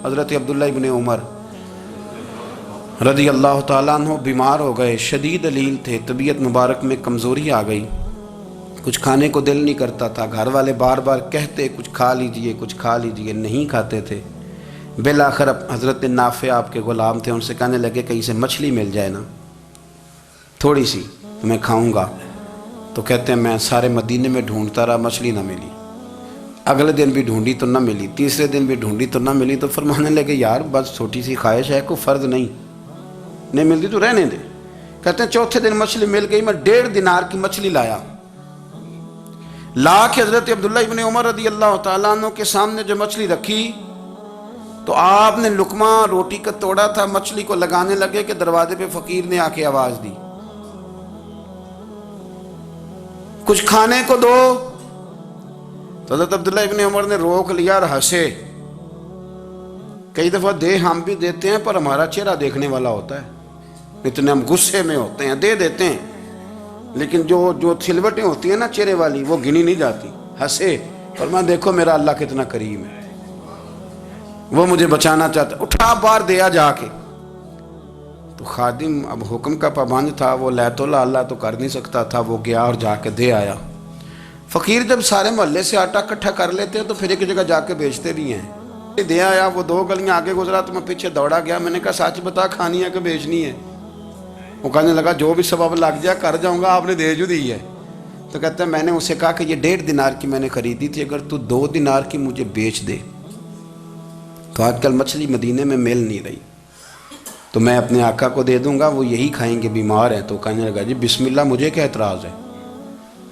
حضرت عبداللہ ابن عمر رضی اللہ تعالیٰ عنہ بیمار ہو گئے، شدید علیل تھے، طبیعت مبارک میں کمزوری آ گئی، کچھ کھانے کو دل نہیں کرتا تھا، گھر والے بار بار کہتے کچھ کھا لیجئے کچھ کھا لیجئے، نہیں کھاتے تھے۔ بالآخر حضرت نافع آپ کے غلام تھے، ان سے کہنے لگے کہیں سے مچھلی مل جائے نا تھوڑی سی تو میں کھاؤں گا۔ تو کہتے ہیں میں سارے مدینے میں ڈھونڈتا رہا، مچھلی نہ ملی، اگلے دن بھی ڈھونڈی تو نہ ملی، تیسرے دن بھی ڈھونڈی تو نہ ملی، تو فرمانے لگے یار بس چھوٹی سی خواہش ہے، کوئی فرض نہیں ملتی تو رہنے دے۔ کہتے ہیں چوتھے دن مچھلی مل گئی، میں 1.5 دینار کی مچھلی لایا، لا کے حضرت عبداللہ ابن عمر رضی اللہ تعالیٰ عنہ کے سامنے جو مچھلی رکھی تو آپ نے لقمہ روٹی کا توڑا تھا، مچھلی کو لگانے لگے کہ دروازے پہ فقیر نے آ کے آواز دی کچھ کھانے کو دو۔ تو حضرت عبداللہ ابن عمر نے روک لیا اور ہنسے۔ کئی دفعہ دے ہم بھی دیتے ہیں پر ہمارا چہرہ دیکھنے والا ہوتا ہے، اتنے ہم غصے میں ہوتے ہیں، دے دیتے ہیں، لیکن جو سلوٹیں ہوتی ہیں نا چہرے والی وہ گنی نہیں جاتی۔ ہنسے، فرمایا دیکھو میرا اللہ کتنا کریم ہے، وہ مجھے بچانا چاہتا ہے، اٹھا بار دیا جا کے۔ تو خادم اب حکم کا پابند تھا، وہ لیت اللہ تو کر نہیں سکتا تھا، وہ گیا اور جا کے دے آیا۔ فقیر جب سارے محلے سے آٹا اکٹھا کر لیتے ہیں تو پھر ایک جگہ جا کے بیچتے بھی ہیں۔ دے آیا، وہ 2 گلیاں آگے گزرا تو میں پیچھے دوڑا گیا، میں نے کہا سچ بتا کھانی ہے کہ بیچنی ہے؟ وہ کہنے لگا جو بھی سبب لگ جائے کر جاؤں گا، آپ نے دے جو دی ہے۔ تو کہتا ہے میں نے اسے کہا کہ یہ 1.5 دینار کی میں نے خریدی تھی، اگر تو 2 دینار کی مجھے بیچ دے تو آج کل مچھلی مدینے میں مل نہیں رہی، تو میں اپنے آقا کو دے دوں گا، وہ یہی کھائیں گے، بیمار ہیں۔ تو کہنے لگا جی بسم اللہ، مجھے کیا اعتراض ہے،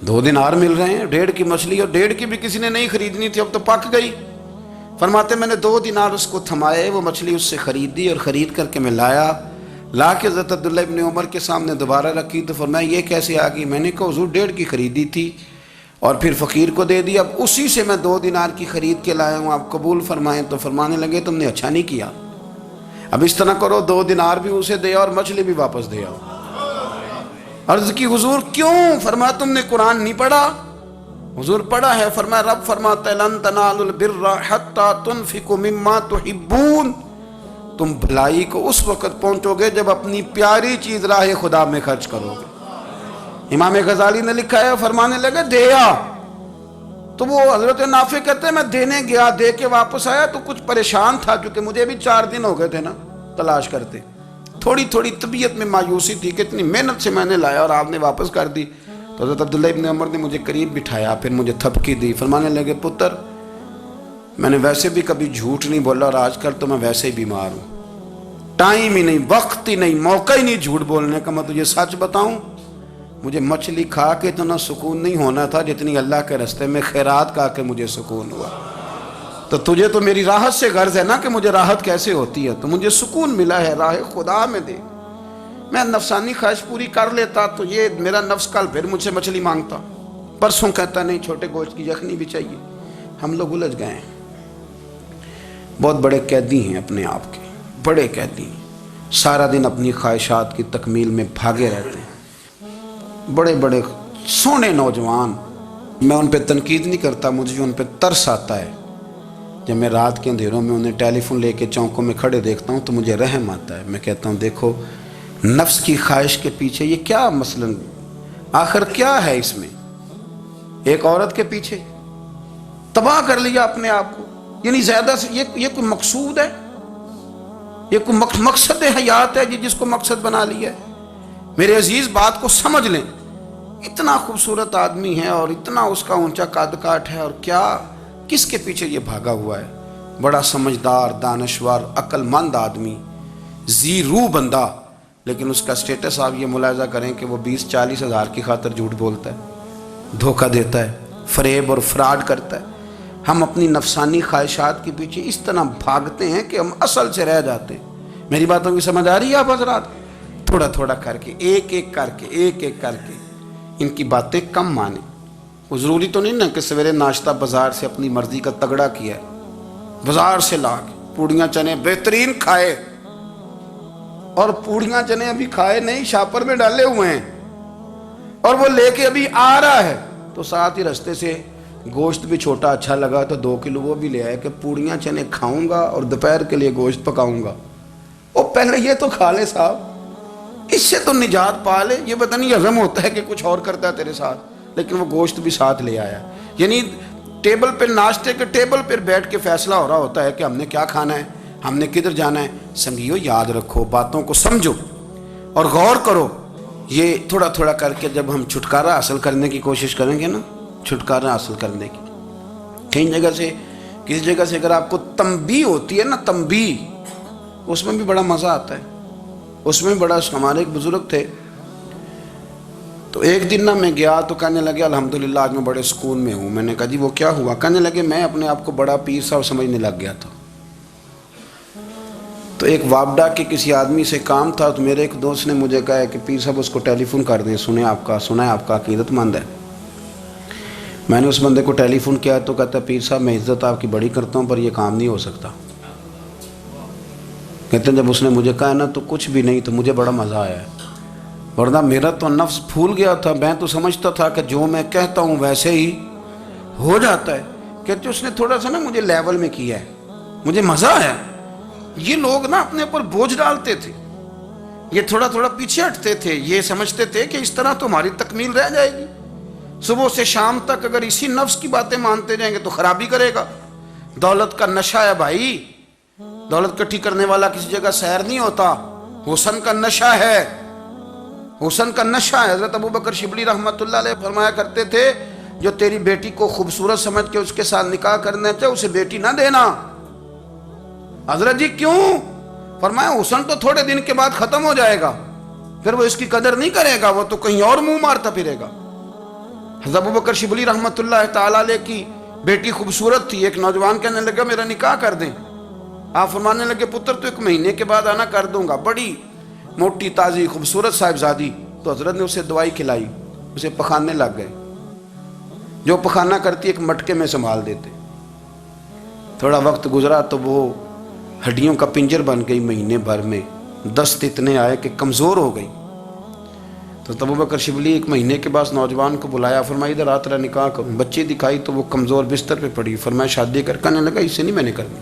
2 دینار مل رہے ہیں، 1.5 کی مچھلی، اور 1.5 کی بھی کسی نے نہیں خریدنی تھی، اب تو پک گئی۔ فرماتے میں نے 2 دینار اس کو تھمائے، وہ مچھلی اس سے خریدی اور خرید کر کے میں لا کے حضرت عبداللہ ابن عمر کے سامنے دوبارہ رکھی۔ تو فرمایا یہ کیسے آ گئی؟ میں نے کہا حضور 1.5 کی خریدی تھی اور پھر فقیر کو دے دی، اب اسی سے میں 2 دینار کی خرید کے لایا ہوں، آپ قبول فرمائیں۔ تو فرمانے لگے تم نے اچھا نہیں کیا، اب اس طرح کرو 2 دینار بھی اسے دے اور مچھلی بھی واپس دے آؤ۔ عرض کی حضور کیوں؟ فرمایا تم نے قرآن نہیں پڑھا؟ حضور پڑھا ہے، فرمایا رب فرماتا ہے لن تنالوا البر حتی تنفقوا مما تحبون، تم بھلائی کو اس وقت پہنچو گے جب اپنی پیاری چیز راہ خدا میں خرچ کرو گے۔ امام غزالی نے لکھا ہے، فرمانے لگے دیا، تو وہ حضرت نافع کہتے ہیں میں دینے گیا، دے کے واپس آیا تو کچھ پریشان تھا کیونکہ مجھے بھی 4 دن ہو گئے تھے نا تلاش کرتے، تھوڑی طبیعت میں مایوسی تھی کہ اتنی محنت سے میں نے لایا اور آپ نے واپس کر دی۔ تو حضرت عبداللہ ابن عمر نے مجھے قریب بٹھایا، پھر مجھے تھپکی دی، فرمانے لگے پتر میں نے ویسے بھی کبھی جھوٹ نہیں بولا اور آج کل تو میں ویسے ہی بیمار ہوں، ٹائم ہی نہیں، وقت ہی نہیں، موقع ہی نہیں جھوٹ بولنے کا، میں تجھے سچ بتاؤں مجھے مچھلی کھا کے اتنا سکون نہیں ہونا تھا جتنی اللہ کے راستے میں خیرات کھا کے مجھے سکون ہوا۔ تو تجھے تو میری راحت سے غرض ہے نا کہ مجھے راحت کیسے ہوتی ہے، تو مجھے سکون ملا ہے راہ خدا میں دے، میں نفسانی خواہش پوری کر لیتا تو یہ میرا نفس کل پھر مجھ سے مچھلی مانگتا، پرسوں کہتا نہیں چھوٹے گوشت کی یخنی بھی چاہیے۔ ہم لوگ الجھ گئے ہیں، بہت بڑے قیدی ہیں اپنے آپ کے، بڑے قیدی ہیں، سارا دن اپنی خواہشات کی تکمیل میں بھاگے رہتے ہیں، بڑے بڑے سونے نوجوان، میں ان پہ تنقید نہیں کرتا، مجھے ان پہ ترس آتا ہے، جب میں رات کے اندھیروں میں انہیں ٹیلی فون لے کے چوکوں میں کھڑے دیکھتا ہوں تو مجھے رحم آتا ہے، میں کہتا ہوں دیکھو نفس کی خواہش کے پیچھے یہ کیا مثلاً آخر کیا ہے اس میں، ایک عورت کے پیچھے تباہ کر لیا اپنے آپ کو، یعنی زیادہ سے یہ کوئی مقصود ہے، یہ کوئی مقصد حیات ہے جس کو مقصد بنا لیا ہے؟ میرے عزیز بات کو سمجھ لیں، اتنا خوبصورت آدمی ہے اور اتنا اس کا اونچا قد کاٹ ہے، اور کیا کس کے پیچھے یہ بھاگا ہوا ہے؟ بڑا سمجھدار، دانشور، عقل مند آدمی، ذی روح بندہ، لیکن اس کا سٹیٹس آپ یہ ملاحظہ کریں کہ وہ 20-40 ہزار کی خاطر جھوٹ بولتا ہے، دھوکہ دیتا ہے، فریب اور فراڈ کرتا ہے۔ ہم اپنی نفسانی خواہشات کے پیچھے اس طرح بھاگتے ہیں کہ ہم اصل سے رہ جاتے ہیں۔ میری باتوں کی سمجھ آ رہی ہے آپ حضرات؟ تھوڑا تھوڑا کر کے، ایک ایک کر کے ان کی باتیں کم مانیں۔ وہ ضروری تو نہیں نا کہ سویرے ناشتہ بازار سے اپنی مرضی کا تگڑا کیا ہے، بازار سے لا کے پوڑیاں چنے بہترین کھائے، اور پوڑیاں چنے ابھی کھائے نہیں، شاپر میں ڈالے ہوئے ہیں، اور وہ لے کے ابھی آ رہا ہے تو ساتھ ہی رستے سے گوشت بھی چھوٹا اچھا لگا تو 2 کلو وہ بھی لے آئے کہ پوڑیاں چنے کھاؤں گا اور دوپہر کے لیے گوشت پکاؤں گا۔ وہ پہلے یہ تو کھا لے صاحب، اس سے تو نجات پا لے۔ یہ پتہ نہیں ہضم ہوتا ہے کہ کچھ اور کرتا ہے تیرے ساتھ، لیکن وہ گوشت بھی ساتھ لے آیا۔ یعنی ٹیبل پہ، ناشتے کے ٹیبل پر بیٹھ کے فیصلہ ہو رہا ہوتا ہے کہ ہم نے کیا کھانا ہے، ہم نے کدھر جانا ہے۔ سنگیو یاد رکھو، باتوں کو سمجھو اور غور کرو۔ یہ تھوڑا تھوڑا کر کے جب ہم چھٹکارا حاصل کرنے کی کوشش کریں گے نا، چھٹکارا حاصل کرنے کی، کہیں جگہ سے، کسی جگہ سے اگر آپ کو تنبیہ ہوتی ہے نا، تنبیہ، اس میں بھی بڑا مزہ آتا ہے۔ اس میں بڑا، ہمارے ایک بزرگ تھے، تو ایک دن نا میں گیا تو کہنے لگے الحمدللہ آج میں بڑے سکون میں ہوں۔ میں نے کہا جی وہ کیا ہوا؟ کہنے لگے میں اپنے آپ کو بڑا پیر صاحب سمجھنے لگ گیا تھا۔ تو ایک وابڈا کے کسی آدمی سے کام تھا، تو میرے ایک دوست نے مجھے کہا کہ پیر صاحب اس کو ٹیلی فون کر دیں، سنا ہے آپ کا عقیدت مند ہے۔ میں نے اس بندے کو ٹیلی فون کیا تو کہتا پیر صاحب میں عزت آپ کی بڑی کرتا ہوں پر یہ کام نہیں ہو سکتا۔ کہتے ہیں جب اس نے مجھے کہا نا تو کچھ بھی نہیں، تو مجھے بڑا مزہ آیا ہے، ورنہ میرا تو نفس پھول گیا تھا۔ میں تو سمجھتا تھا کہ جو میں کہتا ہوں ویسے ہی ہو جاتا ہے۔ کہتے اس نے تھوڑا سا نا مجھے لیول میں کیا ہے، مجھے مزہ آیا۔ یہ لوگ نا اپنے اوپر بوجھ ڈالتے تھے، یہ تھوڑا تھوڑا پیچھے ہٹتے تھے، یہ سمجھتے تھے کہ اس طرح تو ہماری تکمیل رہ جائے گی۔ صبح سے شام تک اگر اسی نفس کی باتیں مانتے جائیں گے تو خرابی کرے گا۔ دولت کا نشہ ہے بھائی، دولت کٹھی کرنے والا کسی جگہ سیر نہیں ہوتا، حسن کا نشہ ہے، حسن کا نشہ ہے۔ حضرت ابو بکر شبلی رحمۃ اللہ علیہ فرمایا کرتے تھے جو تیری بیٹی کو خوبصورت سمجھ کے اس کے ساتھ نکاح کرنا چاہے اسے بیٹی نہ دینا۔ حضرت جی کیوں؟ فرمایا حسن تو تھوڑے دن کے بعد ختم ہو جائے گا، پھر وہ اس کی قدر نہیں کرے گا، وہ تو کہیں اور منہ مارتا پھرے گا۔ حضرت ابو بکر شبلی رحمۃ اللہ تعالیٰ علیہ کی بیٹی خوبصورت تھی، ایک نوجوان کہنے لگا میرا نکاح کر دیں۔ آپ فرمانے لگے پتر تو 1 مہینے کے بعد آنا، کر دوں گا۔ بڑی موٹی تازی خوبصورت صاحبزادی، تو حضرت نے اسے دوائی کھلائی، اسے پخانے لگ گئے۔ جو پخانہ کرتی ایک مٹکے میں سنبھال دیتے۔ تھوڑا وقت گزرا تو وہ ہڈیوں کا پنجر بن گئی، مہینے بھر میں دست اتنے آئے کہ کمزور ہو گئی۔ تو ابو بکر شبلی 1 مہینے کے بعد نوجوان کو بلایا، فرمایا ادھر آ تیرا نکاح کروں۔ بچی دکھائی تو وہ کمزور بستر پہ پڑی، فرمایا شادی کر۔ کہنے لگا اس سے نہیں میں نے کرنی۔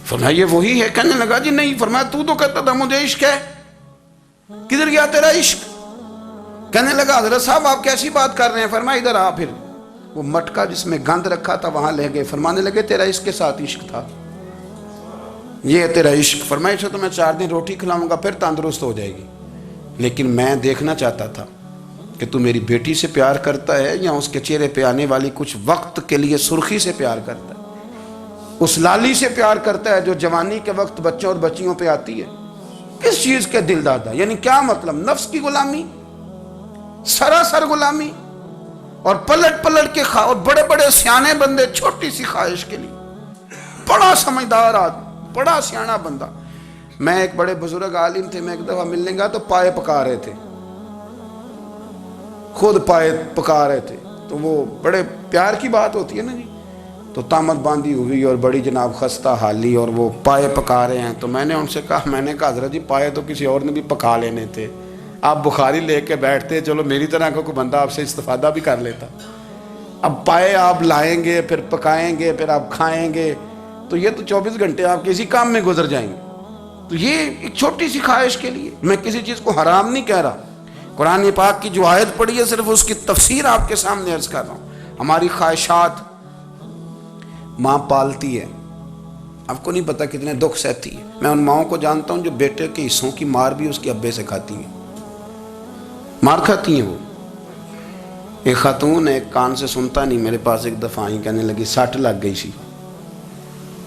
فرمایا یہ وہی ہے؟ کہنے لگا جی نہیں۔ فرمایا تو کہتا تھا مجھے عشق ہے، کدھر گیا تیرا عشق؟ کہنے لگا حضرت صاحب آپ کیسی بات کر رہے ہیں؟ فرمایا ادھر آ۔ پھر وہ مٹکا جس میں گند رکھا تھا وہاں لے گئے، فرمانے لگے تیرا اس کے ساتھ عشق تھا، یہ ہے تیرا عشق۔ فرمایا اسے تو میں 4 دن روٹی کھلاؤں گا پھر تندرست ہو جائے گی، لیکن میں دیکھنا چاہتا تھا کہ تو میری بیٹی سے پیار کرتا ہے یا اس کے چہرے پہ آنے والی کچھ وقت کے لیے سرخی سے پیار کرتا ہے، اس لالی سے پیار کرتا ہے جو جوانی کے وقت بچوں اور بچیوں پہ آتی ہے۔ کس چیز کے دل دادا؟ یعنی کیا مطلب؟ نفس کی غلامی، سراسر غلامی، اور پلٹ پلٹ کے اور بڑے بڑے سیانے بندے چھوٹی سی خواہش کے لیے، بڑا سمجھدار آدمی، بڑا سیانا بندہ۔ میں ایک بڑے بزرگ عالم تھے، میں ایک دفعہ ملنے گا تو پائے پکا رہے تھے، خود پائے پکا رہے تھے، تو وہ بڑے پیار کی بات ہوتی ہے نا جی، تو تامت باندھی ہوئی اور بڑی جناب خستہ حالی، اور وہ پائے پکا رہے ہیں۔ تو میں نے ان سے کہا، میں نے کہا حضرت جی پائے تو کسی اور نے بھی پکا لینے تھے، آپ بخاری لے کے بیٹھتے، چلو میری طرح کا کوئی بندہ آپ سے استفادہ بھی کر لیتا۔ اب پائے آپ لائیں گے، پھر پکائیں گے، پھر آپ کھائیں گے، تو یہ تو 24 گھنٹے آپ کسی کام میں گزر جائیں گے۔ تو یہ ایک چھوٹی سی خواہش کے لیے، میں کسی چیز کو حرام نہیں کہہ رہا، قرآن پاک کی جو آیت پڑھی ہے صرف اس کی تفسیر آپ کے سامنے عرض کر رہا ہوں۔ ہماری خواہشات ماں پالتی ہے، آپ کو نہیں پتا کتنے دکھ سہتی ہے۔ میں ان ماؤں کو جانتا ہوں جو بیٹے کے حصوں کی مار بھی اس کے ابے سے کھاتی ہیں، مار کھاتی ہیں وہ۔ ایک خاتون ہے، ایک کان سے سنتا نہیں، میرے پاس ایک دفعہ آئی، کہنے لگی 60 لگ گئی سی،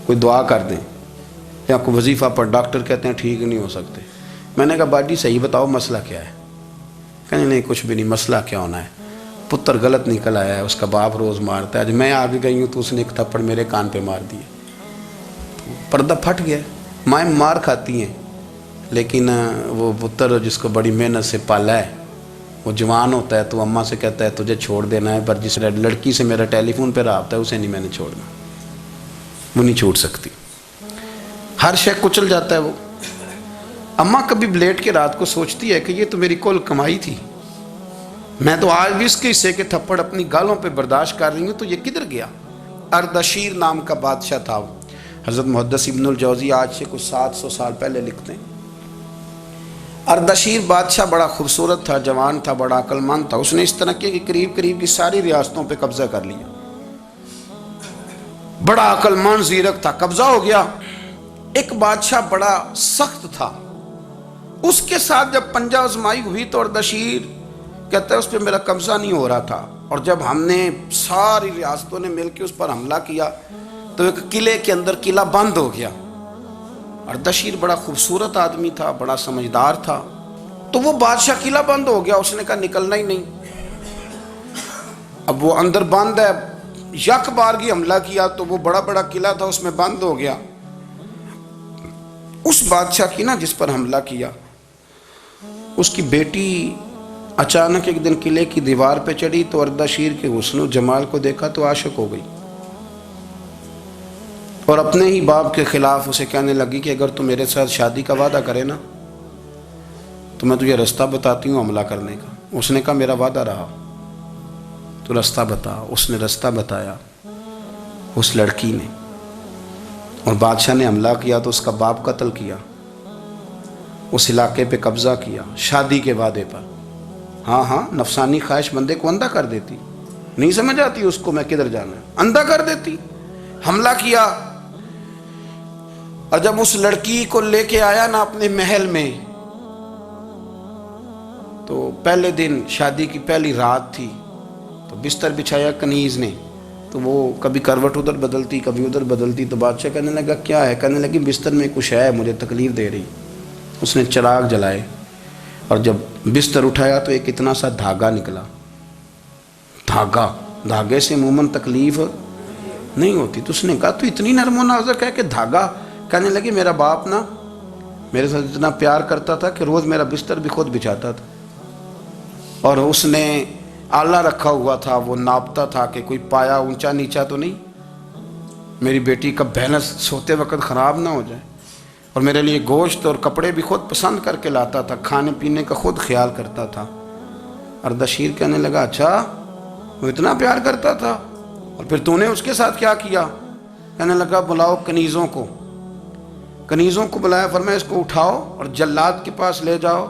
کوئی دعا کر دیں یا کوئی وظیفہ پر، ڈاکٹر کہتے ہیں ٹھیک نہیں ہو سکتے۔ میں نے کہا باجی صحیح بتاؤ مسئلہ کیا ہے؟ کہنے نہیں کچھ بھی نہیں، مسئلہ کیا ہونا ہے، پتر غلط نکل آیا ہے، اس کا باپ روز مارتا ہے، آج میں آ بھی گئی ہوں تو اس نے ایک تھپڑ میرے کان پہ مار دیے، پردہ پھٹ گیا۔ مائیں مار کھاتی ہیں، لیکن وہ پتر جس کو بڑی محنت سے پالا ہے وہ جوان ہوتا ہے تو اماں سے کہتا ہے تجھے چھوڑ دینا ہے، پر جس لڑکی سے میرا ٹیلی فون پہ رابطہ ہے اسے نہیں میں نے چھوڑنا، وہ نہیں چھوڑ سکتی، ہر شے کچل جاتا ہے وہ۔ اماں کبھی بلیٹ کے رات کو سوچتی ہے کہ یہ تو میری کل کمائی تھی، میں تو آج بھی اس کے حصے کے تھپڑ اپنی گالوں پہ برداشت کر رہی ہوں، تو یہ کدھر گیا؟ اردشیر نام کا بادشاہ تھا۔ حضرت محدث ابن الجوزی آج سے کچھ 700 سال پہلے لکھتے ہیں، اردشیر بادشاہ بڑا خوبصورت تھا، جوان تھا، بڑا عقل مند تھا۔ اس نے اس طرح کی قریب کی ساری ریاستوں پہ قبضہ کر لیا۔ بڑا عقل مند زیرک تھا، قبضہ ہو گیا۔ ایک بادشاہ بڑا سخت تھا، اس کے ساتھ جب پنجہ آزمائی ہوئی تو اردشیر کہتا ہے اس پہ میرا قبضہ نہیں ہو رہا تھا، اور جب ہم نے ساری ریاستوں نے مل کے اس پر حملہ کیا تو ایک قلعے کے اندر قلعہ بند ہو گیا۔ اردشیر بڑا خوبصورت آدمی تھا، بڑا سمجھدار تھا، تو وہ بادشاہ قلعہ بند ہو گیا، اس نے کہا نکلنا ہی نہیں۔ اب وہ اندر بند ہے، یک بارگی حملہ کیا تو وہ بڑا قلعہ تھا، اس میں بند ہو گیا۔ اس بادشاہ کی نا جس پر حملہ کیا، اس کی بیٹی اچانک ایک دن قلعے کی دیوار پہ چڑھی تو اردشیر کے حسن و جمال کو دیکھا تو عاشق ہو گئی، اور اپنے ہی باپ کے خلاف اسے کہنے لگی کہ اگر تو میرے ساتھ شادی کا وعدہ کرے نا تو میں تجھے رستہ بتاتی ہوں حملہ کرنے کا۔ اس نے کہا میرا وعدہ رہا، تو رستہ بتا۔ اس نے رستہ بتایا اس لڑکی نے، اور بادشاہ نے حملہ کیا تو اس کا باپ قتل کیا، اس علاقے پہ قبضہ کیا شادی کے وعدے پر۔ ہاں نفسانی خواہش بندے کو اندھا کر دیتی، نہیں سمجھ آتی اس کو میں کدھر جانا ہے، اندھا کر دیتی۔ حملہ کیا، اور جب اس لڑکی کو لے کے آیا نا اپنے محل میں، تو پہلے دن شادی کی پہلی رات تھی، تو بستر بچھایا کنیز نے، تو وہ کبھی کروٹ ادھر بدلتی کبھی ادھر بدلتی، تو بادشاہ کہنے لگا کیا ہے؟ کہنے لگی بستر میں کچھ ہے، مجھے تکلیف دے رہی۔ اس نے چراغ جلائے اور جب بستر اٹھایا تو ایک اتنا سا دھاگا نکلا۔ دھاگے سے عموماً تکلیف نہیں ہوتی، تو اس نے کہا تو اتنی نرم و نازک ہے کہ دھاگا؟ کہنے لگی میرا باپ نا میرے ساتھ اتنا پیار کرتا تھا کہ روز میرا بستر بھی خود بچھاتا تھا، اور اس نے آلہ رکھا ہوا تھا، وہ ناپتا تھا کہ کوئی پایا اونچا نیچا تو نہیں، میری بیٹی کا بیلنس سوتے وقت خراب نہ ہو جائے، اور میرے لیے گوشت اور کپڑے بھی خود پسند کر کے لاتا تھا، کھانے پینے کا خود خیال کرتا تھا۔ اردشیر کہنے لگا اچھا وہ اتنا پیار کرتا تھا، اور پھر تو نے اس کے ساتھ کیا کیا؟ کہنے لگا بلاؤ کنیزوں کو بلایا، فرمایا اس کو اٹھاؤ اور جلاد کے پاس لے جاؤ،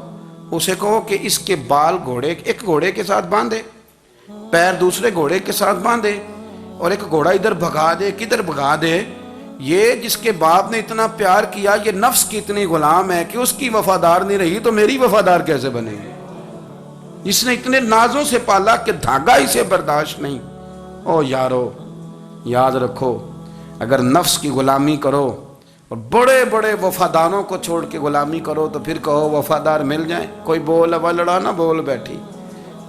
اسے کہو کہ اس کے بال ایک گھوڑے کے ساتھ باندھے، پیر دوسرے گھوڑے کے ساتھ باندھے، اور ایک گھوڑا ادھر بھگا دے، کدھر بھگا دے۔ یہ جس کے باپ نے اتنا پیار کیا، یہ نفس کی اتنی غلام ہے کہ اس کی وفادار نہیں رہی تو میری وفادار کیسے بنے گی؟ اس نے اتنے نازوں سے پالا کہ دھاگا اسے برداشت نہیں۔ او یارو یاد رکھو، اگر نفس کی غلامی کرو اور بڑے وفاداروں کو چھوڑ کے غلامی کرو تو پھر کہو وفادار مل جائیں۔ کوئی بول اب لڑا نہ بول بیٹھی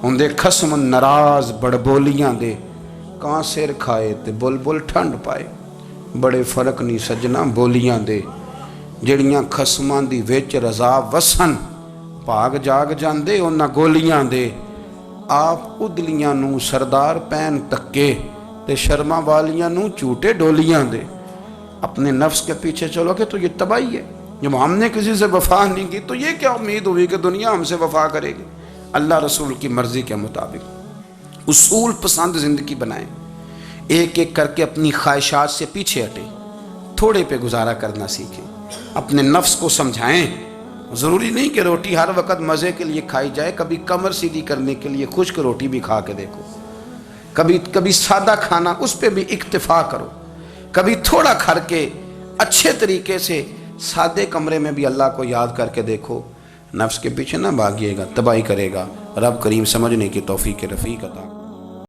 ہوں دے خصم ناراض بڑ بولیاں دے، کہاں سر کھائے تے بلبل ٹھنڈ پائے۔ بڑے فرق نہیں سجنا بولیاں دے، جڑیاں خصماں دی وچ رضا وسن، بھاگ جاگ جاندے انہاں گولیاں دے۔ آپ ادلیاں نو سردار پین تکے تے شرما والیاں نو چوٹے ڈولیاں دے۔ اپنے نفس کے پیچھے چلو کہ تو یہ تباہی ہے۔ جب ہم نے کسی سے وفا نہیں کی تو یہ کیا امید ہوئی کہ دنیا ہم سے وفا کرے گی؟ اللہ رسول کی مرضی کے مطابق اصول پسند زندگی بنائیں، ایک ایک کر کے اپنی خواہشات سے پیچھے ہٹیں، تھوڑے پہ گزارا کرنا سیکھیں، اپنے نفس کو سمجھائیں۔ ضروری نہیں کہ روٹی ہر وقت مزے کے لیے کھائی جائے، کبھی کمر سیدھی کرنے کے لیے خشک روٹی بھی کھا کے دیکھو، کبھی سادہ کھانا اس پہ بھی اکتفا کرو، کبھی تھوڑا کھر کے اچھے طریقے سے سادے کمرے میں بھی اللہ کو یاد کر کے دیکھو۔ نفس کے پیچھے نہ بھاگیے گا، تباہی کرے گا۔ رب کریم سمجھنے کی توفیق رفیق عطا۔